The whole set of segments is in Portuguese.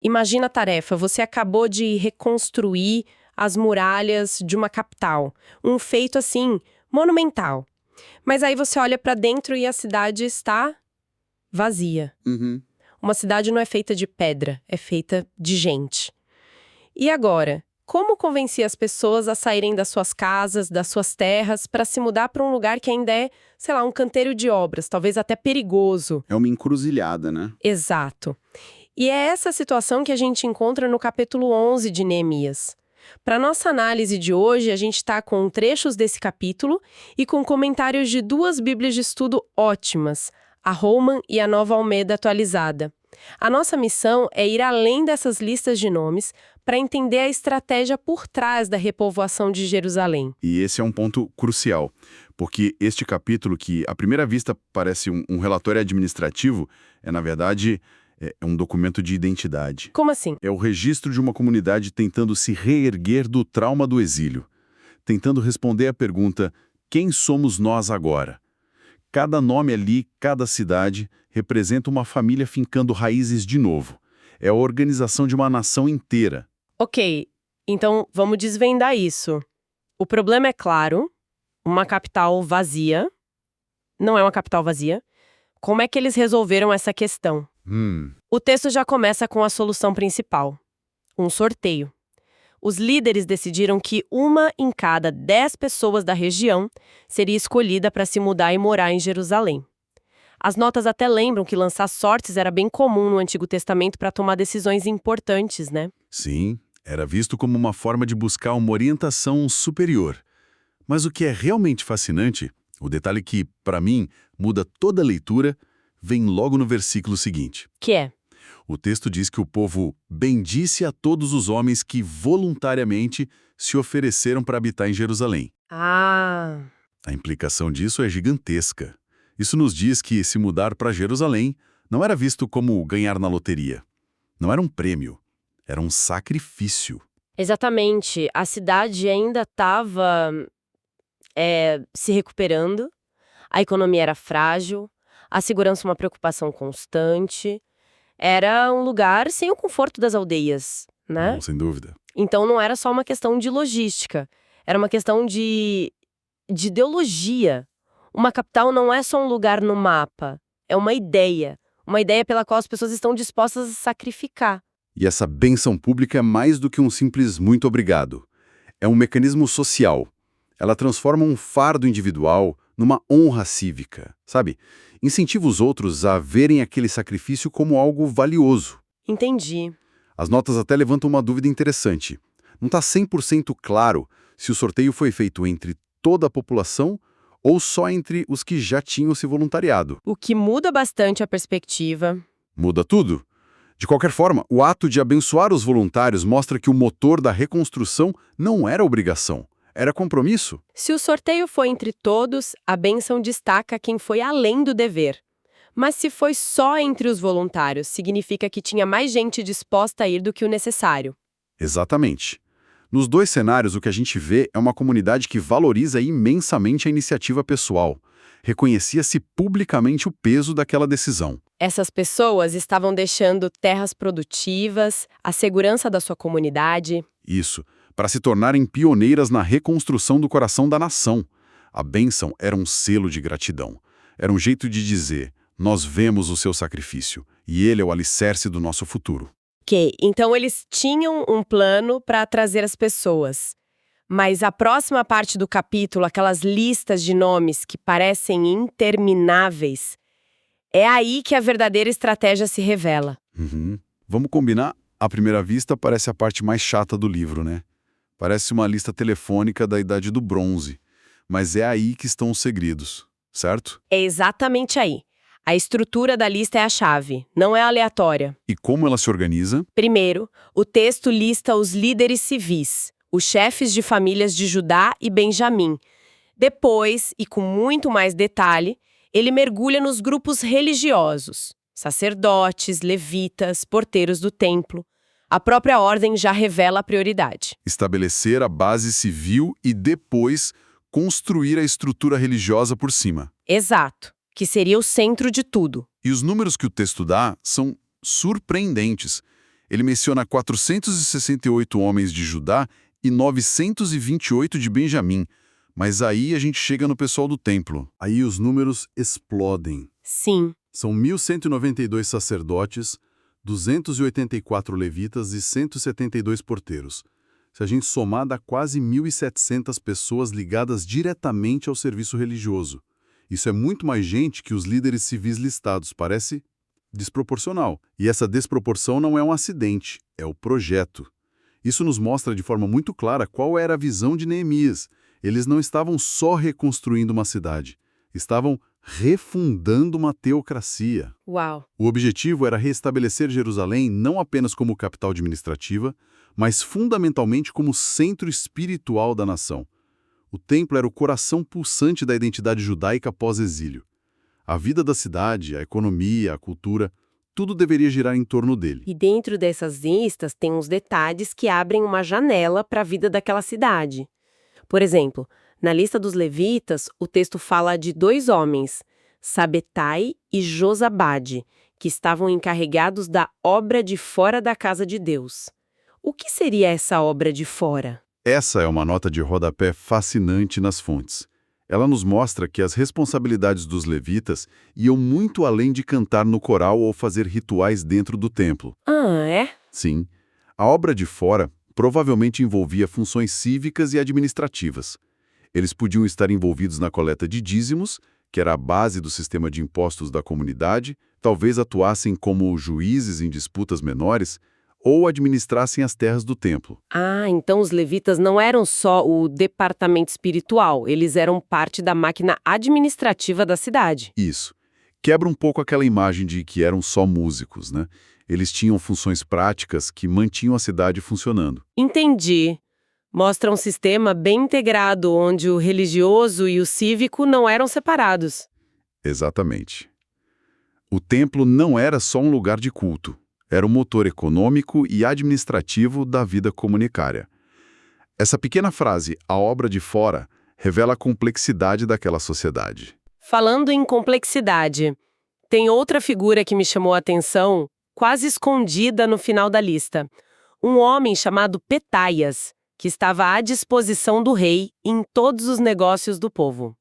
Imagina a tarefa, você acabou de reconstruir as muralhas de uma capital. Um feito, assim, monumental. Mas aí você olha pra dentro e a cidade está vazia. Uhum. Uma cidade não é feita de pedra, é feita de gente. E agora? Como convencer as pessoas a saírem das suas casas, das suas terras, para se mudar para um lugar que ainda é, sei lá, um canteiro de obras, talvez até perigoso? É uma encruzilhada, né? Exato. E é essa situação que a gente encontra no capítulo 11 de Neemias. Para nossa análise de hoje, a gente está com trechos desse capítulo e com comentários de duas bíblias de estudo ótimas, a Holman e a Nova Almeida atualizada. A nossa missão é ir além dessas listas de nomes para entender a estratégia por trás da repovoação de Jerusalém. E esse é um ponto crucial, porque este capítulo, que à primeira vista parece um relatório administrativo, na verdade, é um documento de identidade. Como assim? É o registro de uma comunidade tentando se reerguer do trauma do exílio, tentando responder à pergunta: quem somos nós agora? Cada nome ali, cada cidade, representa uma família fincando raízes de novo. É a organização de uma nação inteira. Ok, então vamos desvendar isso. O problema é claro, uma capital vazia. Não é uma capital vazia. Como é que eles resolveram essa questão? O texto já começa com a solução principal: um sorteio. Os líderes decidiram que uma em cada 10 pessoas da região seria escolhida para se mudar e morar em Jerusalém. As notas até lembram que lançar sortes era bem comum no Antigo Testamento para tomar decisões importantes, né? Sim, era visto como uma forma de buscar uma orientação superior. Mas o que é realmente fascinante, o detalhe que, para mim, muda toda a leitura, vem logo no versículo seguinte. Que é? O texto diz que o povo bendisse a todos os homens que voluntariamente se ofereceram para habitar em Jerusalém. Ah, A implicação disso é gigantesca. Isso nos diz que se mudar para Jerusalém não era visto como ganhar na loteria. Não era um prêmio, era um sacrifício. exatamente. A cidade ainda estava se recuperando, a economia era frágil, a segurança uma preocupação constante. Era um lugar sem o conforto das aldeias, né? Não, sem dúvida. Então não era só uma questão de logística, era uma questão de ideologia. Uma capital não é só um lugar no mapa, é uma ideia pela qual as pessoas estão dispostas a sacrificar. E essa bênção pública é mais do que um simples muito obrigado. É um mecanismo social. Ela transforma um fardo individual numa honra cívica, sabe? Incentiva os outros a verem aquele sacrifício como algo valioso. Entendi. As notas até levantam uma dúvida interessante. Não está 100% claro se o sorteio foi feito entre toda a população ou só entre os que já tinham se voluntariado. O que muda bastante a perspectiva. Muda tudo? De qualquer forma, o ato de abençoar os voluntários mostra que o motor da reconstrução não era obrigação, era compromisso. Se o sorteio foi entre todos, a bênção destaca quem foi além do dever. Mas se foi só entre os voluntários, significa que tinha mais gente disposta a ir do que o necessário. Exatamente. Nos dois cenários, o que a gente vê é uma comunidade que valoriza imensamente a iniciativa pessoal. Reconhecia-se publicamente o peso daquela decisão. Essas pessoas estavam deixando terras produtivas, a segurança da sua comunidade. Isso, para se tornarem pioneiras na reconstrução do coração da nação. A bênção era um selo de gratidão. Era um jeito de dizer: nós vemos o seu sacrifício, e ele é o alicerce do nosso futuro. Ok, então eles tinham um plano para trazer as pessoas. Mas a próxima parte do capítulo, aquelas listas de nomes que parecem intermináveis, é aí que a verdadeira estratégia se revela. Vamos combinar? À primeira vista, parece a parte mais chata do livro, né? Parece uma lista telefônica da Idade do Bronze. Mas é aí que estão os segredos, certo? É exatamente aí. A estrutura da lista é a chave, não é aleatória. E como ela se organiza? Primeiro, o texto lista os líderes civis, os chefes de famílias de Judá e Benjamim. Depois, e com muito mais detalhe, ele mergulha nos grupos religiosos, sacerdotes, levitas, porteiros do templo. A própria ordem já revela a prioridade. Estabelecer a base civil e depois construir a estrutura religiosa por cima. Exato, que seria o centro de tudo. E os números que o texto dá são surpreendentes. Ele menciona 468 homens de Judá e 928 de Benjamim. Mas aí a gente chega no pessoal do templo. Aí os números explodem. Sim. São 1.192 sacerdotes, 284 levitas e 172 porteiros. Se a gente somar, dá quase 1.700 pessoas ligadas diretamente ao serviço religioso. Isso é muito mais gente que os líderes civis listados, parece desproporcional. E essa desproporção não é um acidente, é o projeto. Isso nos mostra de forma muito clara qual era a visão de Neemias. Eles não estavam só reconstruindo uma cidade, estavam refundando uma teocracia. Uau! O objetivo era restabelecer Jerusalém não apenas como capital administrativa, mas fundamentalmente como centro espiritual da nação. O templo era o coração pulsante da identidade judaica pós-exílio. A vida da cidade, a economia, a cultura, tudo deveria girar em torno dele. E dentro dessas listas tem uns detalhes que abrem uma janela para a vida daquela cidade. Por exemplo, na lista dos levitas, o texto fala de 2 homens, Sabetai e Josabade, que estavam encarregados da obra de fora da casa de Deus. O que seria essa obra de fora? Essa é uma nota de rodapé fascinante nas fontes. Ela nos mostra que as responsabilidades dos levitas iam muito além de cantar no coral ou fazer rituais dentro do templo. Ah, é? Sim, a obra de fora provavelmente envolvia funções cívicas e administrativas. Eles podiam estar envolvidos na coleta de dízimos, que era a base do sistema de impostos da comunidade, talvez atuassem como juízes em disputas menores, ou administrassem as terras do templo. Ah, então os levitas não eram só o departamento espiritual, eles eram parte da máquina administrativa da cidade. Isso. Quebra um pouco aquela imagem de que eram só músicos, né? Eles tinham funções práticas que mantinham a cidade funcionando. Entendi. Mostra um sistema bem integrado, onde o religioso e o cívico não eram separados. Exatamente. O templo não era só um lugar de culto. Era o motor econômico e administrativo da vida comunitária. Essa pequena frase, a obra de fora, revela a complexidade daquela sociedade. Falando em complexidade, tem outra figura que me chamou a atenção, quase escondida no final da lista. Um homem chamado Petaias, que estava à disposição do rei em todos os negócios do povo.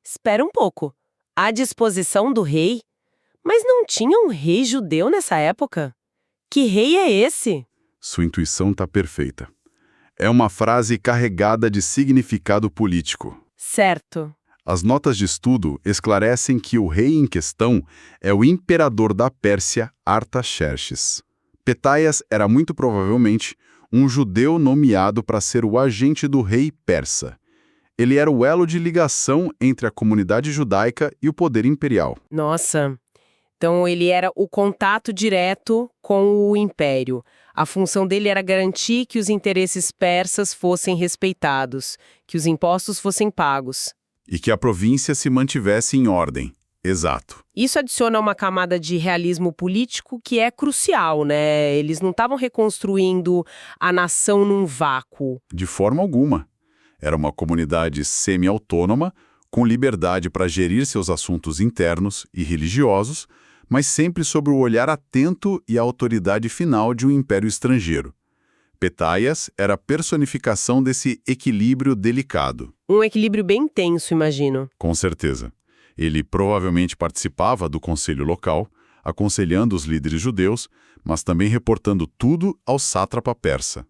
Espera um pouco. À disposição do rei? Mas não tinha um rei judeu nessa época? Que rei é esse? Sua intuição está perfeita. É uma frase carregada de significado político. Certo. As notas de estudo esclarecem que o rei em questão é o imperador da Pérsia, Artaxerxes. Petaias era muito provavelmente um judeu nomeado para ser o agente do rei persa. Ele era o elo de ligação entre a comunidade judaica e o poder imperial. Nossa. Então ele era o contato direto com o império. A função dele era garantir que os interesses persas fossem respeitados, que os impostos fossem pagos. E que a província se mantivesse em ordem. Exato. Isso adiciona uma camada de realismo político que é crucial, né? Eles não estavam reconstruindo a nação num vácuo. De forma alguma. Era uma comunidade semi-autônoma, com liberdade para gerir seus assuntos internos e religiosos, mas sempre sob o olhar atento e a autoridade final de um império estrangeiro. Petaias era a personificação desse equilíbrio delicado. Um equilíbrio bem tenso, imagino. Com certeza. Ele provavelmente participava do conselho local, aconselhando os líderes judeus, mas também reportando tudo ao sátrapa persa.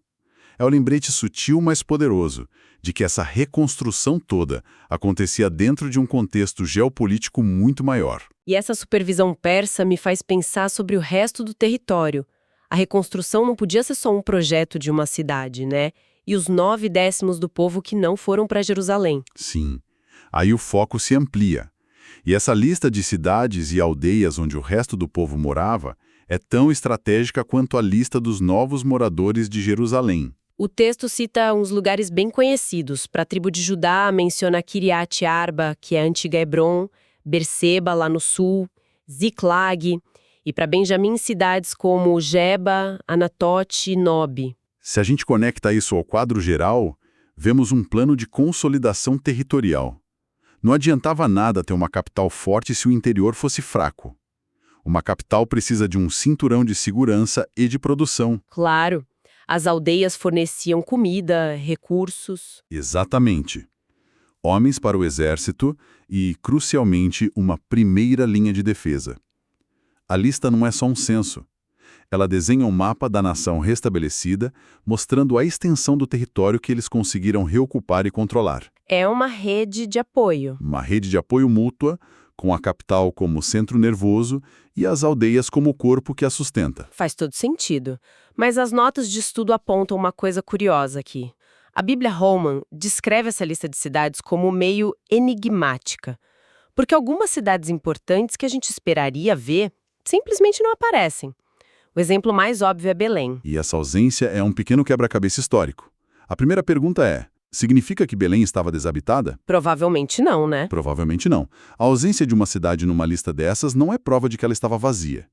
É o lembrete sutil, mas poderoso, de que essa reconstrução toda acontecia dentro de um contexto geopolítico muito maior. E essa supervisão persa me faz pensar sobre o resto do território. A reconstrução não podia ser só um projeto de uma cidade, né? E os 9/10 do povo que não foram para Jerusalém. Sim. Aí o foco se amplia. E essa lista de cidades e aldeias onde o resto do povo morava é tão estratégica quanto a lista dos novos moradores de Jerusalém. O texto cita uns lugares bem conhecidos. Para a tribo de Judá, menciona Kiriat Arba, que é a antiga Hebron, Berseba, lá no sul, Ziklag, e para Benjamim, cidades como Geba, Anatote e Nob. Se a gente conecta isso ao quadro geral, vemos um plano de consolidação territorial. Não adiantava nada ter uma capital forte se o interior fosse fraco. Uma capital precisa de um cinturão de segurança e de produção. Claro, as aldeias forneciam comida, recursos. Exatamente. Homens para o exército e, crucialmente, uma primeira linha de defesa. A lista não é só um censo. Ela desenha um mapa da nação restabelecida, mostrando a extensão do território que eles conseguiram reocupar e controlar. É uma rede de apoio. Uma rede de apoio mútua, com a capital como centro nervoso e as aldeias como o corpo que a sustenta. Faz todo sentido. Mas as notas de estudo apontam uma coisa curiosa aqui. A Bíblia Holman descreve essa lista de cidades como meio enigmática, porque algumas cidades importantes que a gente esperaria ver simplesmente não aparecem. O exemplo mais óbvio é Belém. E essa ausência é um pequeno quebra-cabeça histórico. A primeira pergunta é: significa que Belém estava desabitada? Provavelmente não, né? Provavelmente não. A ausência de uma cidade numa lista dessas não é prova de que ela estava vazia.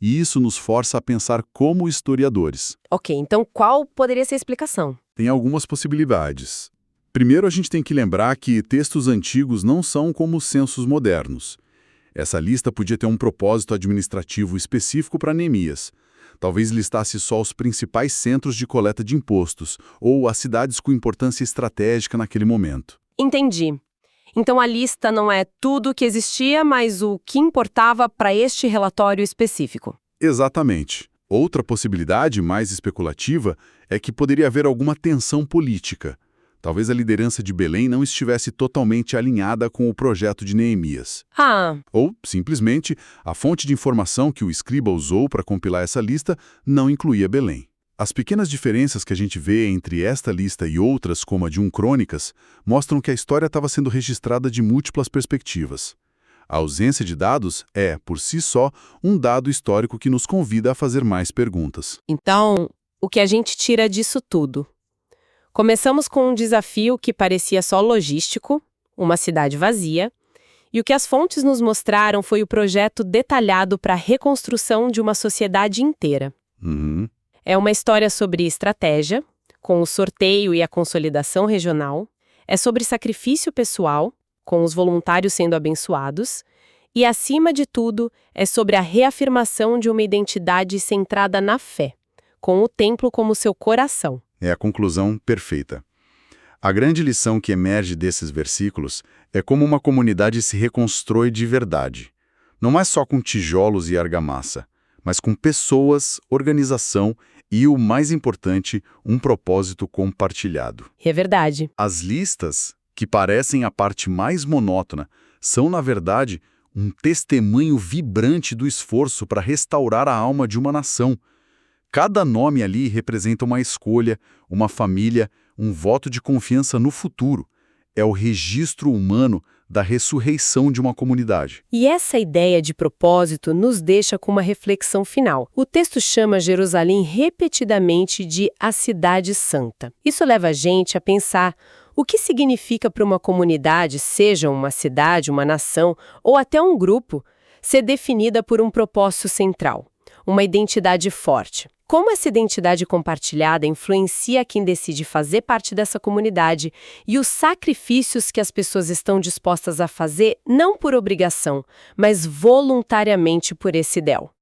E isso nos força a pensar como historiadores. Ok, então qual poderia ser a explicação? Tem algumas possibilidades. Primeiro, a gente tem que lembrar que textos antigos não são como censos modernos. Essa lista podia ter um propósito administrativo específico para Neemias. Talvez listasse só os principais centros de coleta de impostos ou as cidades com importância estratégica naquele momento. Entendi. Então a lista não é tudo o que existia, mas o que importava para este relatório específico. Exatamente. Outra possibilidade, mais especulativa, é que poderia haver alguma tensão política. Talvez a liderança de Belém não estivesse totalmente alinhada com o projeto de Neemias. Ah, Ou, simplesmente, a fonte de informação que o escriba usou para compilar essa lista não incluía Belém. As pequenas diferenças que a gente vê entre esta lista e outras, como a de Crônicas, mostram que a história estava sendo registrada de múltiplas perspectivas. A ausência de dados é, por si só, um dado histórico que nos convida a fazer mais perguntas. então o que a gente tira disso tudo? Começamos com um desafio que parecia só logístico, uma cidade vazia, e o que as fontes nos mostraram foi o projeto detalhado para a reconstrução de uma sociedade inteira. Uhum. É uma história sobre estratégia, com o sorteio e a consolidação regional, é sobre sacrifício pessoal, com os voluntários sendo abençoados, e, acima de tudo, é sobre a reafirmação de uma identidade centrada na fé, com o templo como seu coração. É a conclusão perfeita. A grande lição que emerge desses versículos é como uma comunidade se reconstrói de verdade. Não é só com tijolos e argamassa, mas com pessoas, organização e, o mais importante, um propósito compartilhado. É verdade. As listas, que parecem a parte mais monótona, são, na verdade, um testemunho vibrante do esforço para restaurar a alma de uma nação. Cada nome ali representa uma escolha, uma família, um voto de confiança no futuro. É o registro humano da ressurreição de uma comunidade. E essa ideia de propósito nos deixa com uma reflexão final. O texto chama Jerusalém repetidamente de a Cidade Santa. Isso leva a gente a pensar o que significa para uma comunidade, seja uma cidade, uma nação ou até um grupo, ser definida por um propósito central, uma identidade forte. Como essa identidade compartilhada influencia quem decide fazer parte dessa comunidade e os sacrifícios que as pessoas estão dispostas a fazer, não por obrigação, mas voluntariamente por esse ideal.